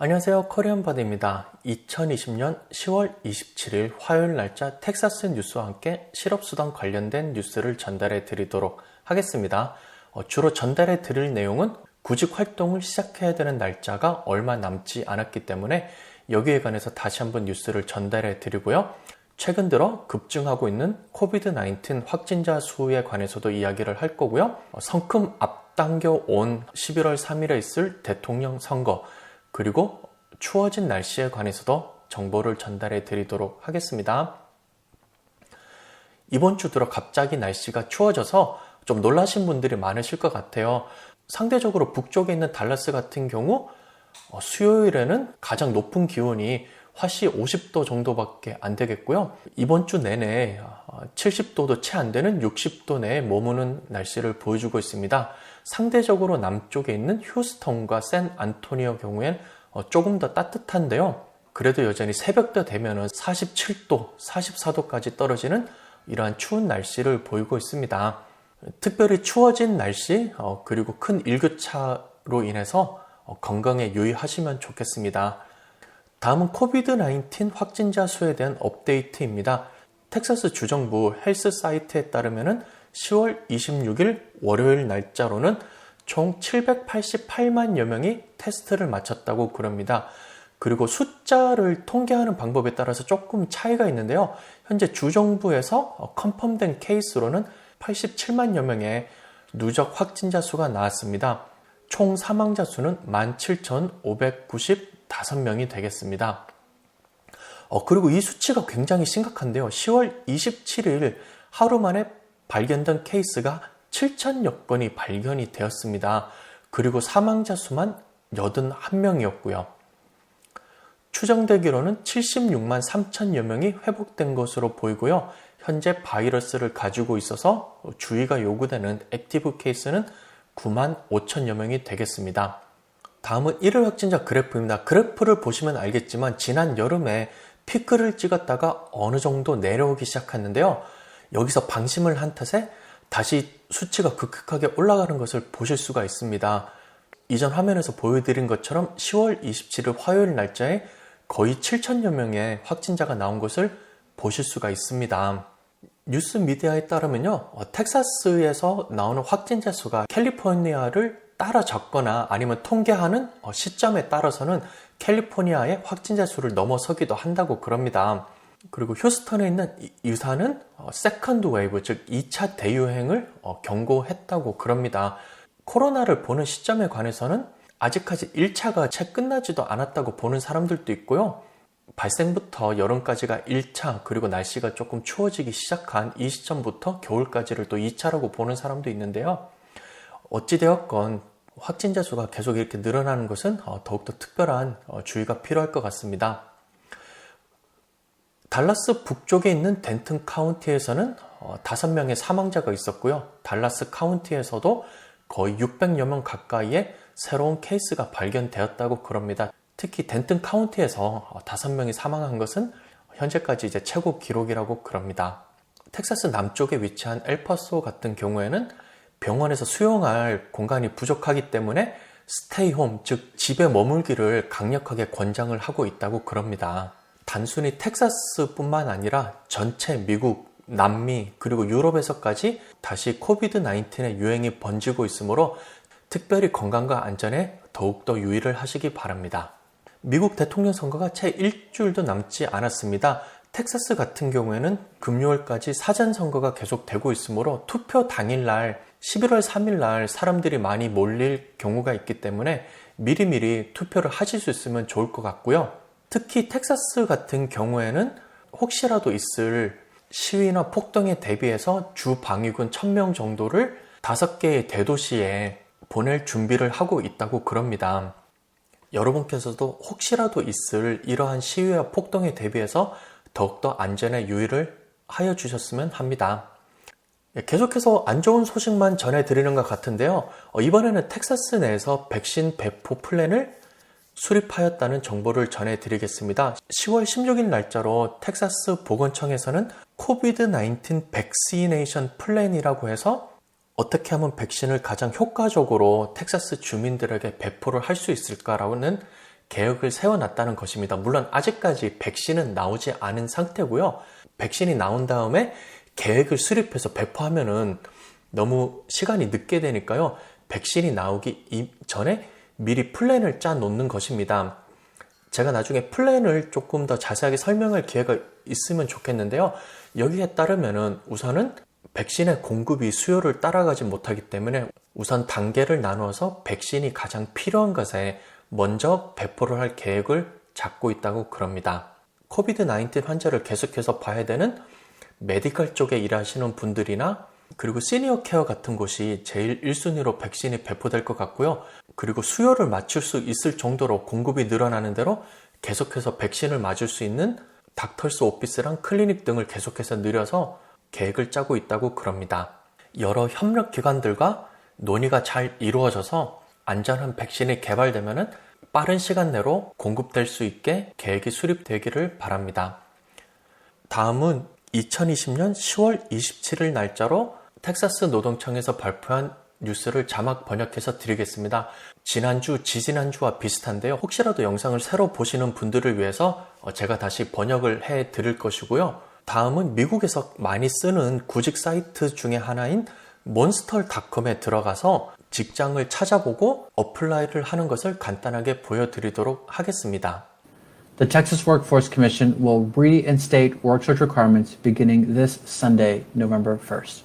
안녕하세요. 코리안바드입니다. 2020년 10월 27일 화요일 날짜 텍사스 뉴스와 함께 실업수당 관련된 뉴스를 전달해 드리도록 하겠습니다. 주로 전달해 드릴 내용은 구직 활동을 시작해야 되는 날짜가 얼마 남지 않았기 때문에 여기에 관해서 다시 한번 뉴스를 전달해 드리고요. 최근 들어 급증하고 있는 코비드-19 확진자 수에 관해서도 이야기를 할 거고요. 성큼 앞당겨 온 11월 3일에 있을 대통령 선거, 그리고 추워진 날씨에 관해서도 정보를 전달해 드리도록 하겠습니다. 이번 주 들어 갑자기 날씨가 추워져서 좀 놀라신 분들이 많으실 것 같아요. 상대적으로 북쪽에 있는 달라스 같은 경우 수요일에는 가장 높은 기온이 화씨 50도 정도밖에 안 되겠고요. 이번 주 내내 70도도 채 안 되는 60도 내에 머무는 날씨를 보여주고 있습니다. 상대적으로 남쪽에 있는 휴스턴과 샌 안토니오 경우엔 조금 더 따뜻한데요. 그래도 여전히 새벽때 되면 47도, 44도까지 떨어지는 이러한 추운 날씨를 보이고 있습니다. 특별히 추워진 날씨, 그리고 큰 일교차로 인해서 건강에 유의하시면 좋겠습니다. 다음은 코비드-19 확진자 수에 대한 업데이트입니다. 텍사스 주정부 헬스 사이트에 따르면 10월 26일 월요일 날짜로는 총 788만여 명이 테스트를 마쳤다고 그럽니다. 그리고 숫자를 통계하는 방법에 따라서 조금 차이가 있는데요. 현재 주정부에서 컨펌된 케이스로는 87만여 명의 누적 확진자 수가 나왔습니다. 총 사망자 수는 17,595명이 되겠습니다. 그리고 이 수치가 굉장히 심각한데요. 10월 27일 하루 만에 발견된 케이스가 7,000여 건이 발견이 되었습니다. 그리고 사망자 수만 81명이었고요. 추정되기로는 76만 3천여 명이 회복된 것으로 보이고요. 현재 바이러스를 가지고 있어서 주의가 요구되는 액티브 케이스는 9만 5천여 명이 되겠습니다. 다음은 일일 확진자 그래프입니다. 그래프를 보시면 알겠지만 지난 여름에 피크를 찍었다가 어느 정도 내려오기 시작했는데요. 여기서 방심을 한 탓에 다시 수치가 급격하게 올라가는 것을 보실 수가 있습니다. 이전 화면에서 보여드린 것처럼 10월 27일 화요일 날짜에 거의 7천여 명의 확진자가 나온 것을 보실 수가 있습니다. 뉴스 미디어에 따르면요, 텍사스에서 나오는 확진자 수가 캘리포니아를 따라잡거나 아니면 통계하는 시점에 따라서는 캘리포니아의 확진자 수를 넘어서기도 한다고 그럽니다. 그리고 휴스턴에 있는 유사는 세컨드 웨이브, 즉 2차 대유행을 경고했다고 그럽니다. 코로나를 보는 시점에 관해서는 아직까지 1차가 채 끝나지도 않았다고 보는 사람들도 있고요. 발생부터 여름까지가 1차, 그리고 날씨가 조금 추워지기 시작한 이 시점부터 겨울까지를 또 2차라고 보는 사람도 있는데요. 어찌되었건 확진자 수가 계속 이렇게 늘어나는 것은 더욱더 특별한 주의가 필요할 것 같습니다. 달라스 북쪽에 있는 덴튼 카운티에서는 5명의 사망자가 있었고요. 달라스 카운티에서도 거의 600여 명 가까이의 새로운 케이스가 발견되었다고 그럽니다. 특히 덴튼 카운티에서 5명이 사망한 것은 현재까지 이제 최고 기록이라고 그럽니다. 텍사스 남쪽에 위치한 엘파소 같은 경우에는 병원에서 수용할 공간이 부족하기 때문에 스테이 홈, 즉 집에 머물기를 강력하게 권장을 하고 있다고 그럽니다. 단순히 텍사스뿐만 아니라 전체 미국, 남미, 그리고 유럽에서까지 다시 코비드-19의 유행이 번지고 있으므로 특별히 건강과 안전에 더욱더 유의를 하시기 바랍니다. 미국 대통령 선거가 채 일주일도 남지 않았습니다. 텍사스 같은 경우에는 금요일까지 사전선거가 계속되고 있으므로 투표 당일날 11월 3일날 사람들이 많이 몰릴 경우가 있기 때문에 미리미리 투표를 하실 수 있으면 좋을 것 같고요. 특히 텍사스 같은 경우에는 혹시라도 있을 시위나 폭동에 대비해서 주 방위군 1000명 정도를 5개의 대도시에 보낼 준비를 하고 있다고 그럽니다. 여러분께서도 혹시라도 있을 이러한 시위와 폭동에 대비해서 더욱더 안전에 유의를 하여 주셨으면 합니다. 계속해서 안 좋은 소식만 전해드리는 것 같은데요. 이번에는 텍사스 내에서 백신 배포 플랜을 수립하였다는 정보를 전해드리겠습니다. 10월 16일 날짜로 텍사스 보건청에서는 코비드-19 백시네이션 플랜이라고 해서 어떻게 하면 백신을 가장 효과적으로 텍사스 주민들에게 배포를 할 수 있을까라는 계획을 세워놨다는 것입니다. 물론 아직까지 백신은 나오지 않은 상태고요. 백신이 나온 다음에 계획을 수립해서 배포하면은 너무 시간이 늦게 되니까요. 백신이 나오기 전에 미리 플랜을 짜 놓는 것입니다. 제가 나중에 플랜을 조금 더 자세하게 설명할 기회가 있으면 좋겠는데요. 여기에 따르면은 우선은 백신의 공급이 수요를 따라가지 못하기 때문에 우선 단계를 나누어서 백신이 가장 필요한 것에 먼저 배포를 할 계획을 잡고 있다고 그럽니다. 코비드-19 환자를 계속해서 봐야 되는 메디컬 쪽에 일하시는 분들이나 그리고 시니어 케어 같은 곳이 제일 1순위로 백신이 배포될 것 같고요. 그리고 수요를 맞출 수 있을 정도로 공급이 늘어나는 대로 계속해서 백신을 맞을 수 있는 닥터스 오피스랑 클리닉 등을 계속해서 늘려서 계획을 짜고 있다고 그럽니다. 여러 협력기관들과 논의가 잘 이루어져서 안전한 백신이 개발되면 빠른 시간 내로 공급될 수 있게 계획이 수립되기를 바랍니다. 다음은 2020년 10월 27일 날짜로 텍사스 노동청에서 발표한 뉴스를 자막 번역해서 드리겠습니다. 지난주, 지지난주와 비슷한데요. 혹시라도 영상을 새로 보시는 분들을 위해서 제가 다시 번역을 해 드릴 것이고요. 다음은 미국에서 많이 쓰는 구직 사이트 중에 하나인 몬스털닷컴에 들어가서 직장을 찾아보고 어플라이를 하는 것을 간단하게 보여드리도록 하겠습니다. The Texas Workforce Commission will reinstate work search requirements beginning this Sunday, November 1st.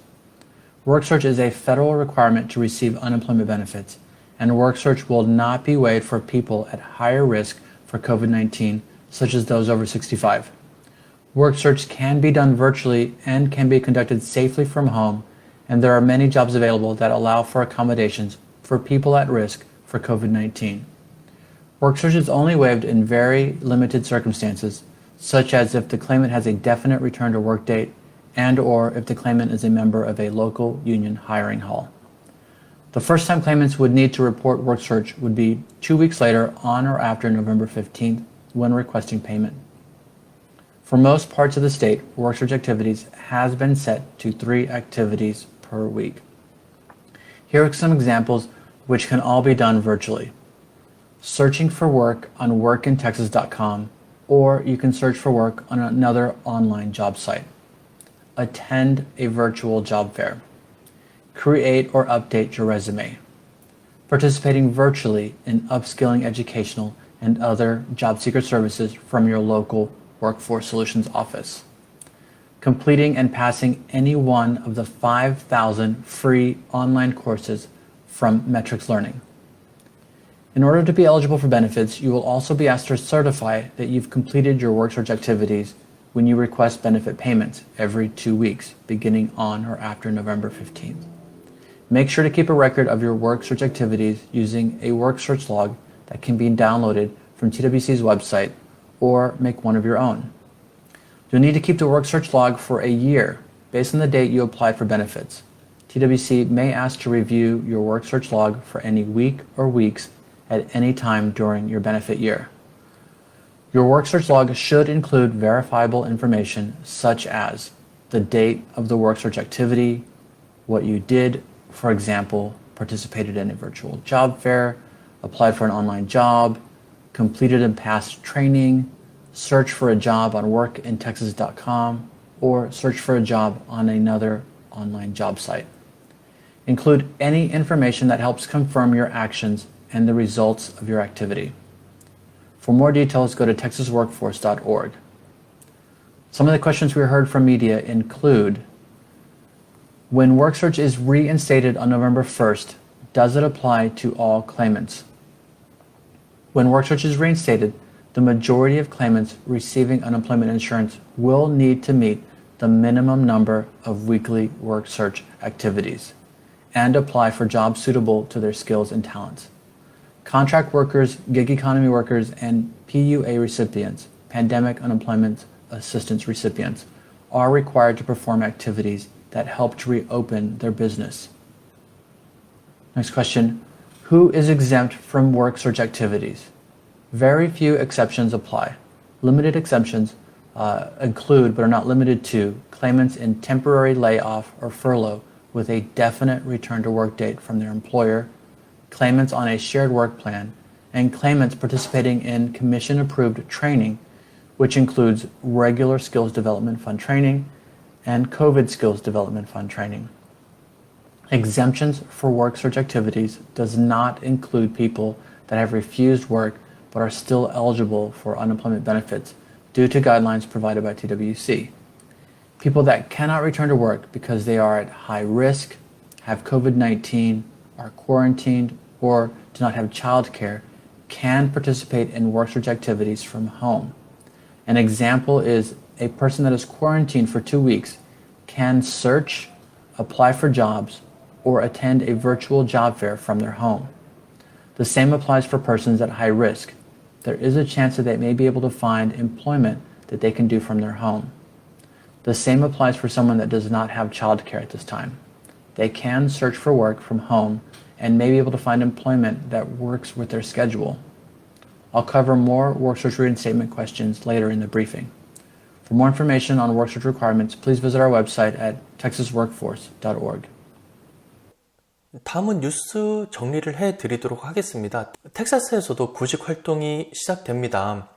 Work search is a federal requirement to receive unemployment benefits, and work search will not be waived for people at higher risk for COVID-19, such as those over 65. Work search can be done virtually and can be conducted safely from home, and there are many jobs available that allow for accommodations for people at risk for COVID-19. Work search is only waived in very limited circumstances, such as if the claimant has a definite return to work date and or if the claimant is a member of a local union hiring hall. The first time claimants would need to report work search would be 2 weeks later on or after November 15th when requesting payment. For most parts of the state, work search activities has been set to 3 activities per week. Here are some examples which can all be done virtually. Searching for work on workintexas.com, or you can search for work on another online job site. Attend a virtual job fair. Create or update your resume. Participating virtually in upskilling educational and other job seeker services from your local Workforce Solutions office. Completing and passing any one of the 5,000 free online courses from Metrics Learning. In order to be eligible for benefits, you will also be asked to certify that you've completed your work search activities when you request benefit payments every 2 weeks, beginning on or after November 15th. Make sure to keep a record of your work search activities using a work search log that can be downloaded from TWC's website or make one of your own. You'll need to keep the work search log for a year based on the date you applied for benefits. TWC may ask to review your work search log for any week or weeks at any time during your benefit year. Your work search log should include verifiable information such as the date of the work search activity, what you did, for example, participated in a virtual job fair, applied for an online job, completed and passed training, search for a job on workintexas.com, or search for a job on another online job site. Include any information that helps confirm your actions and the results of your activity. For more details, go to texasworkforce.org. Some of the questions we heard from media include, when work search is reinstated on November 1st, does it apply to all claimants? When work search is reinstated, the majority of claimants receiving unemployment insurance will need to meet the minimum number of weekly work search activities and apply for jobs suitable to their skills and talents. Contract workers, gig economy workers, and PUA recipients, pandemic unemployment assistance recipients, are required to perform activities that help to reopen their business. Next question, who is exempt from work search activities? Very few exceptions apply. Limited exemptions include, but are not limited to, claimants in temporary layoff or furlough with a definite return to work date from their employer, claimants on a shared work plan, and claimants participating in commission-approved training, which includes regular Skills Development Fund training and COVID Skills Development Fund training. Exemptions for work search activities does not include people that have refused work but are still eligible for unemployment benefits due to guidelines provided by TWC. People that cannot return to work because they are at high risk, have COVID-19, are quarantined, or do not have child care can participate in work search activities from home. An example is a person that is quarantined for 2 weeks can search, apply for jobs, or attend a virtual job fair from their home. The same applies for persons at high risk. There is a chance that they may be able to find employment that they can do from their home. The same applies for someone that does not have child care at this time. They can search for work from home and may be able to find employment that works with their schedule. I'll cover more work search reinstatement questions later in the briefing. For more information on work search requirements, please visit our website at texasworkforce.org. 다음은 뉴스 정리를 해드리도록 하겠습니다. 텍사스에서도 구직 활동이 시작됩니다.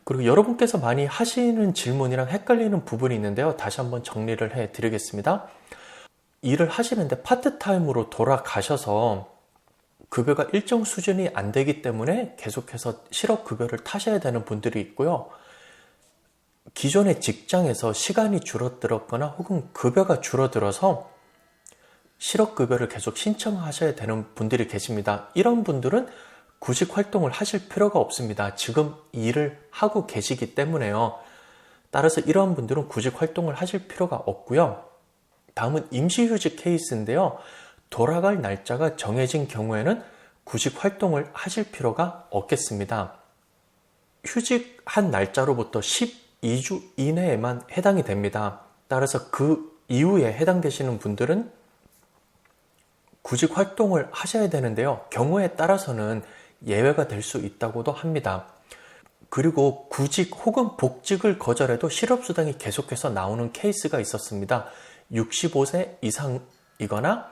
그리고 여러분께서 많이 하시는 질문이랑 헷갈리는 부분이 있는데요. 다시 한번 정리를 해드리겠습니다. 일을 하시는데 파트타임으로 돌아가셔서 급여가 일정 수준이 안 되기 때문에 계속해서 실업급여를 타셔야 되는 분들이 있고요. 기존의 직장에서 시간이 줄어들었거나 혹은 급여가 줄어들어서 실업급여를 계속 신청하셔야 되는 분들이 계십니다. 이런 분들은 구직 활동을 하실 필요가 없습니다. 지금 일을 하고 계시기 때문에요. 따라서 이러한 분들은 구직 활동을 하실 필요가 없고요. 다음은 임시휴직 케이스인데요. 돌아갈 날짜가 정해진 경우에는 구직 활동을 하실 필요가 없겠습니다. 휴직한 날짜로부터 12주 이내에만 해당이 됩니다. 따라서 그 이후에 해당되시는 분들은 구직 활동을 하셔야 되는데요. 경우에 따라서는 예외가 될 수 있다고도 합니다. 그리고 구직 혹은 복직을 거절해도 실업수당이 계속해서 나오는 케이스가 있었습니다. 65세 이상이거나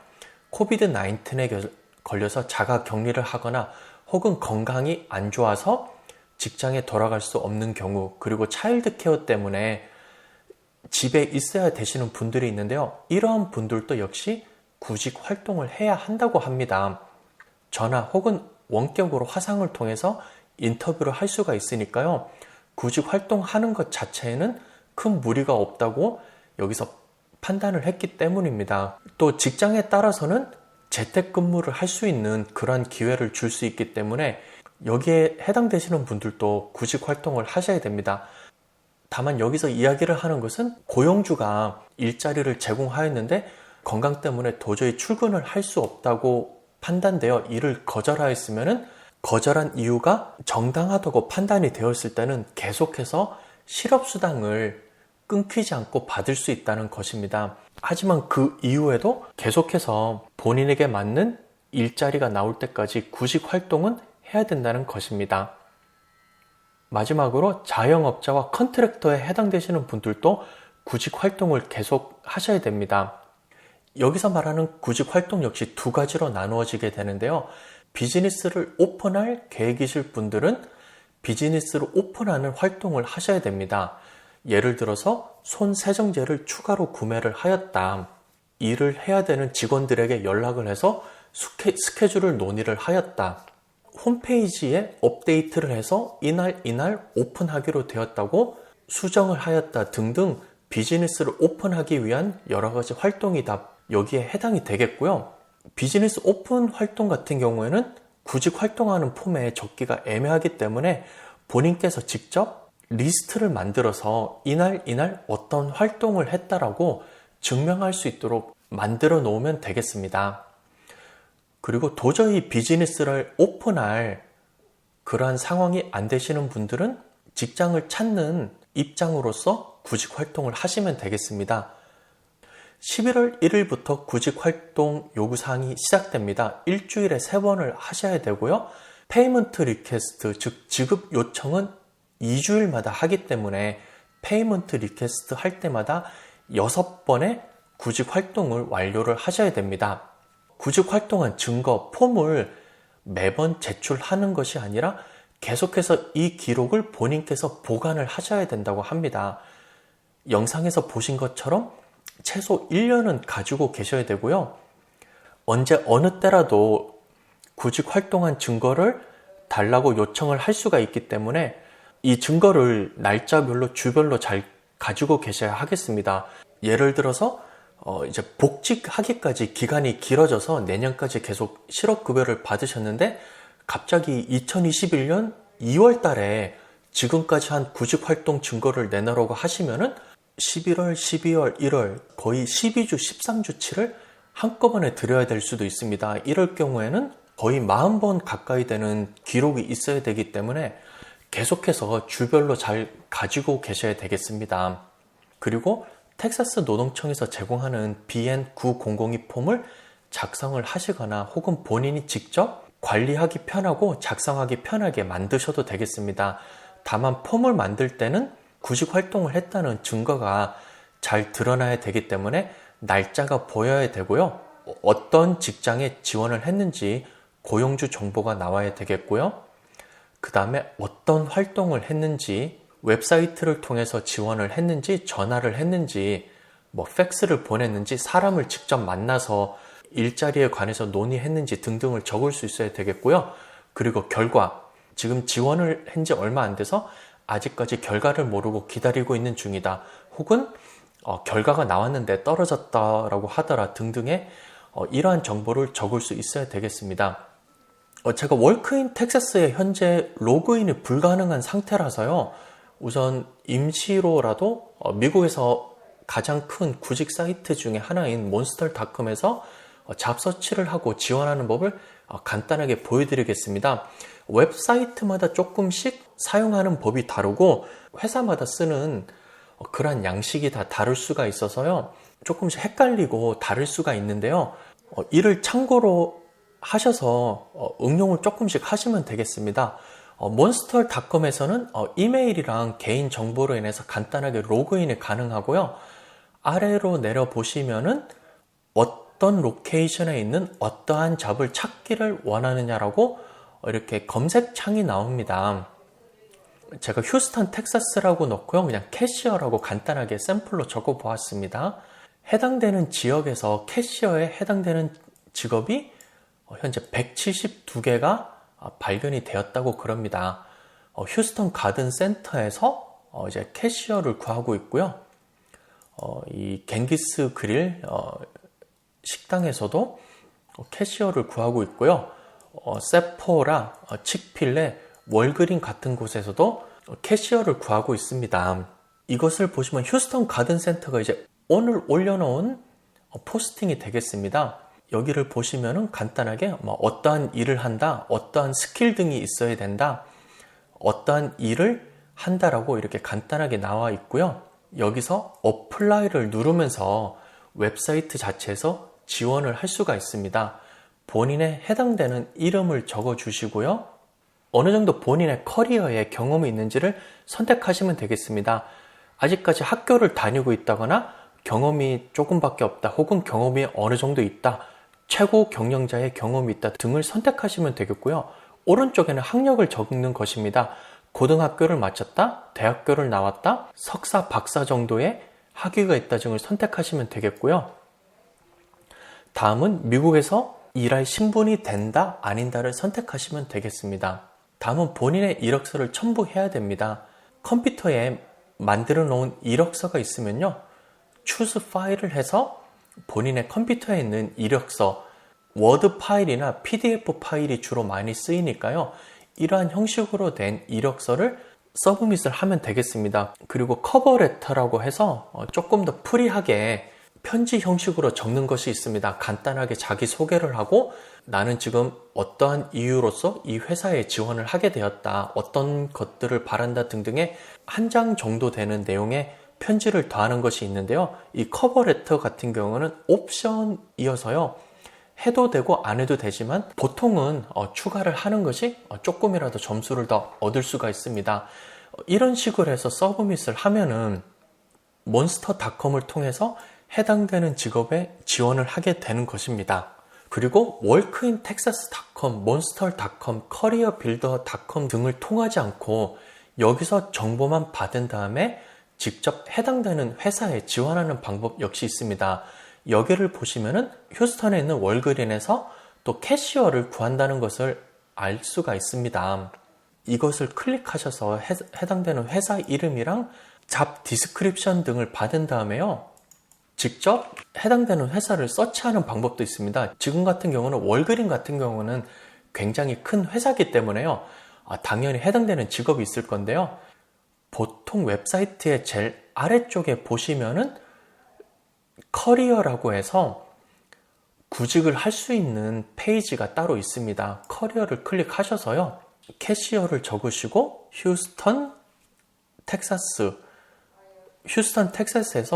코비드-19에 걸려서 자가 격리를 하거나 혹은 건강이 안 좋아서 직장에 돌아갈 수 없는 경우, 그리고 차일드 케어 때문에 집에 있어야 되시는 분들이 있는데요. 이러한 분들도 역시 구직 활동을 해야 한다고 합니다. 전화 혹은 원격으로 화상을 통해서 인터뷰를 할 수가 있으니까요. 구직 활동하는 것 자체에는 큰 무리가 없다고 여기서 판단을 했기 때문입니다. 또 직장에 따라서는 재택근무를 할 수 있는 그런 기회를 줄 수 있기 때문에 여기에 해당되시는 분들도 구직 활동을 하셔야 됩니다. 다만 여기서 이야기를 하는 것은 고용주가 일자리를 제공하였는데 건강 때문에 도저히 출근을 할 수 없다고 판단되어 일을 거절하였으면 거절한 이유가 정당하다고 판단이 되었을 때는 계속해서 실업수당을 끊기지 않고 받을 수 있다는 것입니다. 하지만 그 이후에도 계속해서 본인에게 맞는 일자리가 나올 때까지 구직 활동은 해야 된다는 것입니다. 마지막으로 자영업자와 컨트랙터에 해당되시는 분들도 구직 활동을 계속 하셔야 됩니다. 여기서 말하는 구직 활동 역시 두 가지로 나누어지게 되는데요. 비즈니스를 오픈할 계획이실 분들은 비즈니스를 오픈하는 활동을 하셔야 됩니다. 예를 들어서 손세정제를 추가로 구매를 하였다. 일을 해야 되는 직원들에게 연락을 해서 스케줄을 논의를 하였다. 홈페이지에 업데이트를 해서 이날 오픈하기로 되었다고 수정을 하였다 등등 비즈니스를 오픈하기 위한 여러 가지 활동이 다 여기에 해당이 되겠고요. 비즈니스 오픈 활동 같은 경우에는 구직 활동하는 폼에 적기가 애매하기 때문에 본인께서 직접 리스트를 만들어서 이날 어떤 활동을 했다라고 증명할 수 있도록 만들어 놓으면 되겠습니다. 그리고 도저히 비즈니스를 오픈할 그러한 상황이 안 되시는 분들은 직장을 찾는 입장으로서 구직 활동을 하시면 되겠습니다. 11월 1일부터 구직 활동 요구사항이 시작됩니다. 일주일에 3번을 하셔야 되고요. 페이먼트 리퀘스트, 즉 지급 요청은 2주일마다 하기 때문에 페이먼트 리퀘스트 할 때마다 6번의 구직 활동을 완료를 하셔야 됩니다. 구직 활동한 증거 폼을 매번 제출하는 것이 아니라 계속해서 이 기록을 본인께서 보관을 하셔야 된다고 합니다. 영상에서 보신 것처럼 최소 1년은 가지고 계셔야 되고요. 언제 어느 때라도 구직 활동한 증거를 달라고 요청을 할 수가 있기 때문에 이 증거를 날짜별로 주별로 잘 가지고 계셔야 하겠습니다. 예를 들어서 이제 복직하기까지 기간이 길어져서 내년까지 계속 실업급여를 받으셨는데 갑자기 2021년 2월 달에 지금까지 한 구직활동 증거를 내놓으라고 하시면은 11월, 12월, 1월 거의 12주, 13주치를 한꺼번에 드려야 될 수도 있습니다. 이럴 경우에는 거의 40번 가까이 되는 기록이 있어야 되기 때문에 계속해서 주별로 잘 가지고 계셔야 되겠습니다. 그리고 텍사스 노동청에서 제공하는 BN9002 폼을 작성을 하시거나 혹은 본인이 직접 관리하기 편하고 작성하기 편하게 만드셔도 되겠습니다. 다만 폼을 만들 때는 구직 활동을 했다는 증거가 잘 드러나야 되기 때문에 날짜가 보여야 되고요. 어떤 직장에 지원을 했는지 고용주 정보가 나와야 되겠고요. 그 다음에 어떤 활동을 했는지, 웹사이트를 통해서 지원을 했는지, 전화를 했는지, 팩스를 보냈는지, 사람을 직접 만나서 일자리에 관해서 논의했는지 등등을 적을 수 있어야 되겠고요. 그리고 결과, 지금 지원을 한 지 얼마 안 돼서 아직까지 결과를 모르고 기다리고 있는 중이다. 혹은 결과가 나왔는데 떨어졌다라고 하더라 등등의 이러한 정보를 적을 수 있어야 되겠습니다. 제가 워크인 텍사스에 현재 로그인이 불가능한 상태라서요. 우선 임시로라도 미국에서 가장 큰 구직 사이트 중에 하나인 몬스터닷컴에서 잡서치를 하고 지원하는 법을 간단하게 보여드리겠습니다. 웹사이트마다 조금씩 사용하는 법이 다르고 회사마다 쓰는 그러한 양식이 다 다를 수가 있어서요. 조금씩 헷갈리고 다를 수가 있는데요. 이를 참고로 하셔서 응용을 조금씩 하시면 되겠습니다. 몬스터닷컴에서는 이메일이랑 개인 정보로 인해서 간단하게 로그인이 가능하고요. 아래로 내려보시면은 어떤 로케이션에 있는 어떠한 잡을 찾기를 원하느냐라고 이렇게 검색창이 나옵니다. 제가 휴스턴 텍사스라고 넣고요. 그냥 캐시어라고 간단하게 샘플로 적어 보았습니다. 해당되는 지역에서 캐시어에 해당되는 직업이 현재 172개가 발견이 되었다고 그럽니다. 휴스턴 가든 센터에서 이제 캐시어를 구하고 있고요. 이 갱기스 그릴 식당에서도 캐시어를 구하고 있고요. 세포라, 칙필레, 월그린 같은 곳에서도 캐시어를 구하고 있습니다. 이것을 보시면 휴스턴 가든 센터가 이제 오늘 올려놓은 포스팅이 되겠습니다. 여기를 보시면은 간단하게 어떠한 일을 한다, 어떠한 스킬 등이 있어야 된다, 어떠한 일을 한다라고 이렇게 간단하게 나와 있고요. 여기서 어플라이를 누르면서 웹사이트 자체에서 지원을 할 수가 있습니다. 본인의 해당되는 이름을 적어 주시고요. 어느 정도 본인의 커리어에 경험이 있는지를 선택하시면 되겠습니다. 아직까지 학교를 다니고 있다거나 경험이 조금밖에 없다, 혹은 경험이 어느 정도 있다, 최고 경영자의 경험이 있다 등을 선택하시면 되겠고요. 오른쪽에는 학력을 적는 것입니다. 고등학교를 마쳤다, 대학교를 나왔다, 석사, 박사 정도의 학위가 있다 등을 선택하시면 되겠고요. 다음은 미국에서 일할 신분이 된다, 아닌다를 선택하시면 되겠습니다. 다음은 본인의 이력서를 첨부해야 됩니다. 컴퓨터에 만들어 놓은 이력서가 있으면요, 추스 파일을 해서 본인의 컴퓨터에 있는 이력서, 워드 파일이나 PDF 파일이 주로 많이 쓰이니까요. 이러한 형식으로 된 이력서를 서브밋을 하면 되겠습니다. 그리고 커버레터라고 해서 조금 더 프리하게 편지 형식으로 적는 것이 있습니다. 간단하게 자기소개를 하고 나는 지금 어떠한 이유로서 이 회사에 지원을 하게 되었다, 어떤 것들을 바란다 등등의 한 장 정도 되는 내용의 편지를 더하는 것이 있는데요. 이 커버레터 같은 경우는 옵션이어서요. 해도 되고 안 해도 되지만 보통은 추가를 하는 것이 조금이라도 점수를 더 얻을 수가 있습니다. 이런 식으로 해서 서브밋을 하면은 몬스터닷컴을 통해서 해당되는 직업에 지원을 하게 되는 것입니다. 그리고 workinTexas.com, monster.com, careerbuilder.com 등을 통하지 않고 여기서 정보만 받은 다음에 직접 해당되는 회사에 지원하는 방법 역시 있습니다. 여기를 보시면은 휴스턴에 있는 월그린에서 또 캐시어를 구한다는 것을 알 수가 있습니다. 이것을 클릭하셔서 해당되는 회사 이름이랑 잡 디스크립션 등을 받은 다음에요. 직접 해당되는 회사를 서치하는 방법도 있습니다. 지금 같은 경우는 월그린 같은 경우는 굉장히 큰 회사이기 때문에요. 당연히 해당되는 직업이 있을 건데요. 보통 웹사이트의 제일 아래쪽에 보시면은 커리어라고 해서 구직을 할 수 있는 페이지가 따로 있습니다. 커리어를 클릭하셔서요. 캐시어를 적으시고 휴스턴, 텍사스에서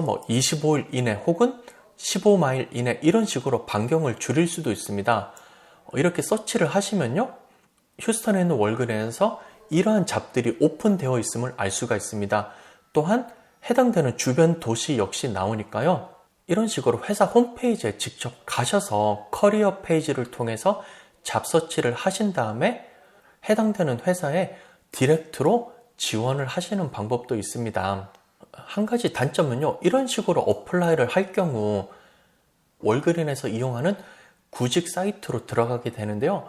뭐 25일 이내 혹은 15마일 이내 이런 식으로 반경을 줄일 수도 있습니다. 이렇게 서치를 하시면요. 휴스턴에 있는 월그린에서 이러한 잡들이 오픈되어 있음을 알 수가 있습니다. 또한 해당되는 주변 도시 역시 나오니까요. 이런 식으로 회사 홈페이지에 직접 가셔서 커리어 페이지를 통해서 잡 서치를 하신 다음에 해당되는 회사에 디렉트로 지원을 하시는 방법도 있습니다. 한 가지 단점은요. 이런 식으로 어플라이를 할 경우 월그린에서 이용하는 구직 사이트로 들어가게 되는데요.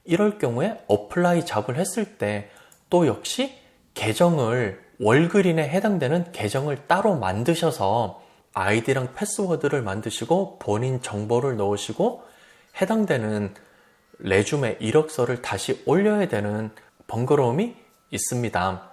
이럴 경우에 어플라이 잡을 했을 때 또 역시 계정을 월그린에 해당되는 계정을 따로 만드셔서 아이디랑 패스워드를 만드시고 본인 정보를 넣으시고 해당되는 레주메 이력서를 다시 올려야 되는 번거로움이 있습니다.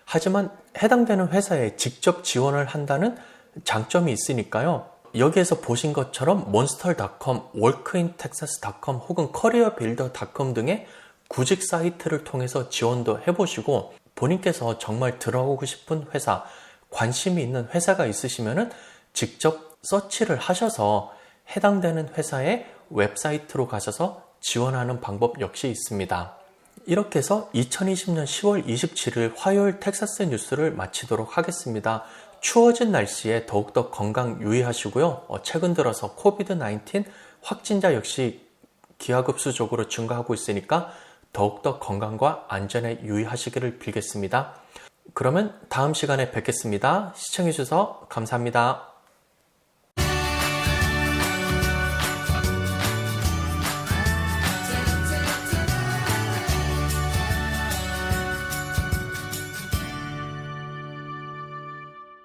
하지만 해당되는 회사에 직접 지원을 한다는 장점이 있으니까요. 여기에서 보신 것처럼 monster.com, workintexas.com 혹은 careerbuilder.com 등의 구직 사이트를 통해서 지원도 해보시고 본인께서 정말 들어가고 싶은 회사, 관심이 있는 회사가 있으시면은 직접 서치를 하셔서 해당되는 회사의 웹사이트로 가셔서 지원하는 방법 역시 있습니다. 이렇게 해서 2020년 10월 27일 화요일 텍사스 뉴스를 마치도록 하겠습니다. 추워진 날씨에 더욱더 건강 유의하시고요. 최근 들어서 코비드-19 확진자 역시 기하급수적으로 증가하고 있으니까 더욱더 건강과 안전에 유의하시기를 빌겠습니다. 그러면 다음 시간에 뵙겠습니다. 시청해주셔서 감사합니다.